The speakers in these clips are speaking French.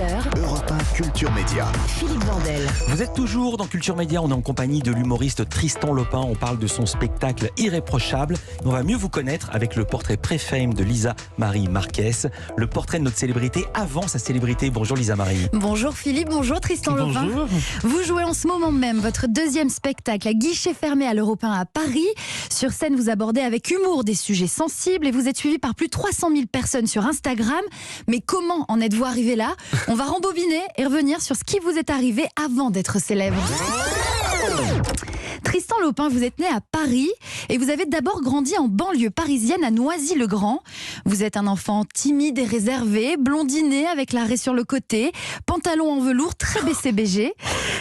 20h, Europe 1 Culture Média. Philippe Vandel. Vous êtes toujours dans Culture Média, on est en compagnie de l'humoriste Tristan Lopin, on parle de son spectacle Irréprochable. On va mieux vous connaître avec le portrait pré-fame de Lisa Marie Marquez, le portrait de notre célébrité avant sa célébrité. Bonjour Lisa Marie. Bonjour Philippe, bonjour Tristan Lopin. Bonjour. Vous jouez en ce moment même votre deuxième spectacle à guichet fermé à l'Europe 1 à Paris. Sur scène, vous abordez avec humour des sujets sensibles et vous êtes suivi par plus de 300 000 personnes sur Instagram. Mais comment en êtes-vous arrivé là? On va rembobiner et revenir sur ce qui vous est arrivé avant d'être célèbre. Tristan Lopin, vous êtes né à Paris et vous avez d'abord grandi en banlieue parisienne à Noisy-le-Grand. Vous êtes un enfant timide et réservé, blondiné avec la raie sur le côté, pantalon en velours très BCBG.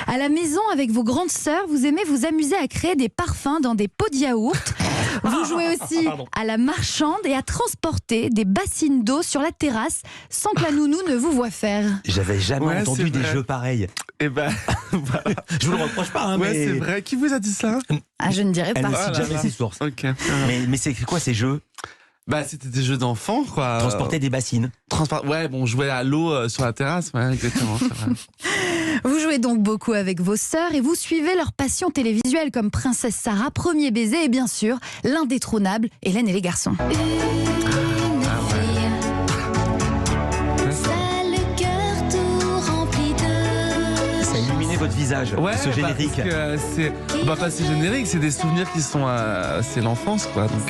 À la maison, avec vos grandes sœurs, vous aimez vous amuser à créer des parfums dans des pots de yaourt. Vous jouez aussi à la marchande et à transporter des bassines d'eau sur la terrasse sans que la nounou ne vous voie faire. J'avais jamais entendu des jeux pareils. Eh ben, voilà. Je vous le reproche pas, hein, Ouais, mais c'est vrai. Qui vous a dit ça? Ah, je ne dirais elle pas. ne cite jamais ses sources. Ok. Mais c'est quoi ces jeux? Bah, c'était des jeux d'enfants, quoi. Transporter des bassines. Ouais, bon, jouer à l'eau sur la terrasse, ouais, exactement. C'est vrai. Vous jouez donc beaucoup avec vos sœurs et vous suivez leur passion télévisuelle comme Princesse Sarah, Premier baiser et bien sûr l'indétrônable Hélène et les garçons. Ça a illuminé votre visage, Ouais, ce générique. Parce que c'est pas ces génériques, c'est des souvenirs qui sont. C'est l'enfance, quoi. Donc,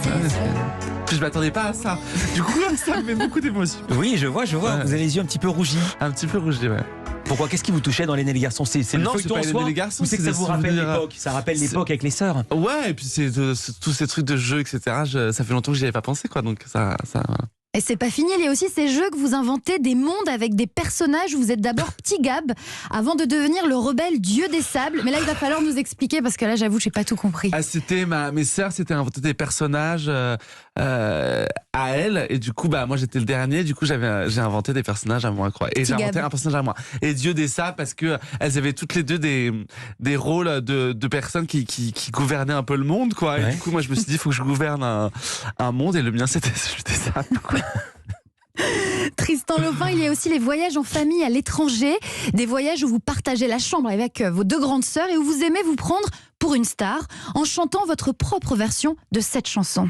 puis je m'attendais pas à ça. Du coup, ça me met beaucoup d'émotions. Oui, je vois. Ouais. Vous avez les yeux un petit peu rougis. Un petit peu rouge, ouais. Pourquoi? Qu'est-ce qui vous touchait dans l'Aîné et les garçons? C'est le Non, c'est feuilleton pas en Hélène soi et les garçons, ou c'est que c'est ça des vous rappelle souvenirs. l'époque? Ça rappelle l'époque avec les sœurs. Ouais, et puis c'est tous ces trucs de jeux, etc. Ça fait longtemps que j'y avais pas pensé, quoi. Donc ça. Et c'est pas fini, il y a aussi ces jeux que vous inventez, des mondes avec des personnages où vous êtes d'abord petit Gab avant de devenir le rebelle dieu des sables. Mais là, il va falloir nous expliquer parce que là, j'avoue, j'ai pas tout compris. Ah, c'était mes sœurs, c'était inventer des personnages à elles, et du coup, bah moi j'étais le dernier. Du coup, j'ai inventé des personnages à moi, quoi. Et j'ai inventé un personnage à moi. Et Dieu des sables parce que elles avaient toutes les deux des rôles de personnes qui gouvernaient un peu le monde, quoi. Et Ouais. du coup, moi je me suis dit, il faut que je gouverne un monde, et le mien c'était celui des sables, quoi. Tristan Lopin, il y a aussi les voyages en famille à l'étranger, des voyages où vous partagez la chambre avec vos deux grandes sœurs et où vous aimez vous prendre pour une star en chantant votre propre version de cette chanson.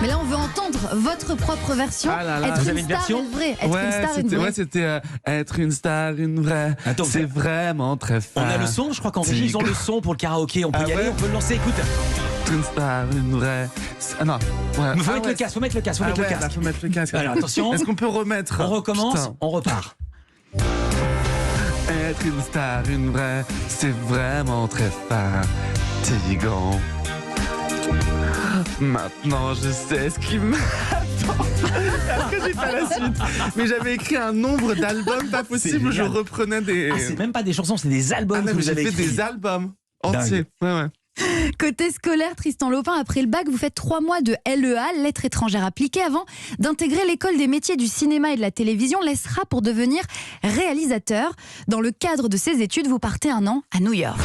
Mais là, on veut entendre votre propre version. Ah là là. Être Vous une avez une star, version une vraie. Être une star, une vraie. C'était être une star, une vraie. Attends, c'est vraiment très fort. On a le son, je crois qu'en régie, ils ont le son pour le karaoké. On peut Ah y aller, ouais. on peut le lancer. Écoute, Une star, une vraie. Ah non. Ouais. faut mettre le casque, faut mettre le casque, faut mettre le casque. Faut mettre le casque. Alors attention, Est-ce qu'on peut remettre? on recommence, Putain. on repart. Être une star, une vraie, c'est vraiment très fatigant. Maintenant, je sais ce qui m'attend. Après, j'ai pas la suite. Mais j'avais écrit un nombre d'albums pas possible où je génial. reprenais des. Ah, c'est même pas des chansons, c'est des albums Ah, que non, mais vous avez j'ai fait écrits. des albums entiers. Ouais. Côté scolaire, Tristan Lopin, après le bac, vous faites 3 mois de LEA, lettres étrangères appliquées, avant d'intégrer l'école des métiers du cinéma et de la télévision, l'ESRA, pour devenir réalisateur. Dans le cadre de ces études, vous partez 1 an à New York.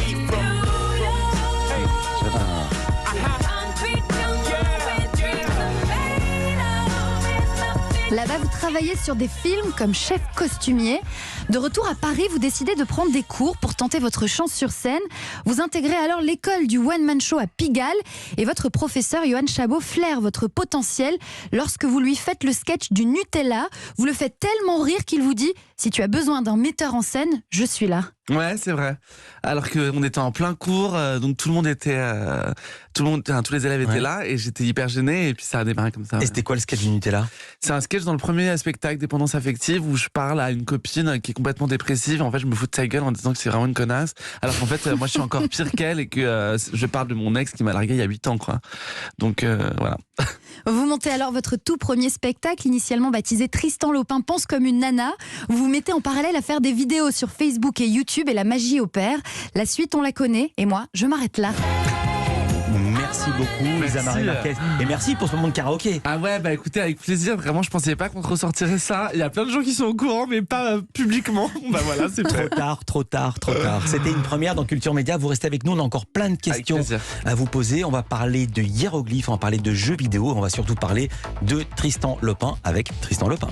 Là-bas, vous travaillez sur des films comme chef costumier. De retour à Paris, vous décidez de prendre des cours pour tenter votre chance sur scène. Vous intégrez alors l'école du one-man show à Pigalle et votre professeur Johan Chabot flaire votre potentiel lorsque vous lui faites le sketch du Nutella. Vous le faites tellement rire qu'il vous dit « Si tu as besoin d'un metteur en scène, je suis là ». Ouais, c'est vrai. Alors qu'on était en plein cours, donc tout le monde était, tous les élèves étaient là, et j'étais hyper gêné, et puis ça a démarré comme ça. Et c'était quoi le sketch du Nutella? C'est un sketch dans le premier spectacle Dépendance affective où je parle à une copine qui est complètement dépressive. En fait, je me fous de sa gueule en disant que c'est vraiment une connasse. Alors qu'en fait, moi, je suis encore pire qu'elle, et que je parle de mon ex qui m'a largué il y a 8 ans, quoi. Donc, voilà. Vous montez alors votre tout premier spectacle, initialement baptisé Tristan Lopin pense comme une nana. Vous vous mettez en parallèle à faire des vidéos sur Facebook et YouTube et la magie opère. La suite, on la connaît, et moi, je m'arrête là. Merci Merci beaucoup, Lisa Marie Marquez. Et merci pour ce moment de karaoké. Ah ouais, bah écoutez, avec plaisir. Vraiment, je pensais pas qu'on ressortirait ça. Il y a plein de gens qui sont au courant, mais pas publiquement. Bah voilà, c'est trop tard. C'était une première dans Culture Média. Vous restez avec nous, on a encore plein de questions à vous poser. On va parler de hiéroglyphes, on va parler de jeux vidéo, on va surtout parler de Tristan Lopin avec Tristan Lopin.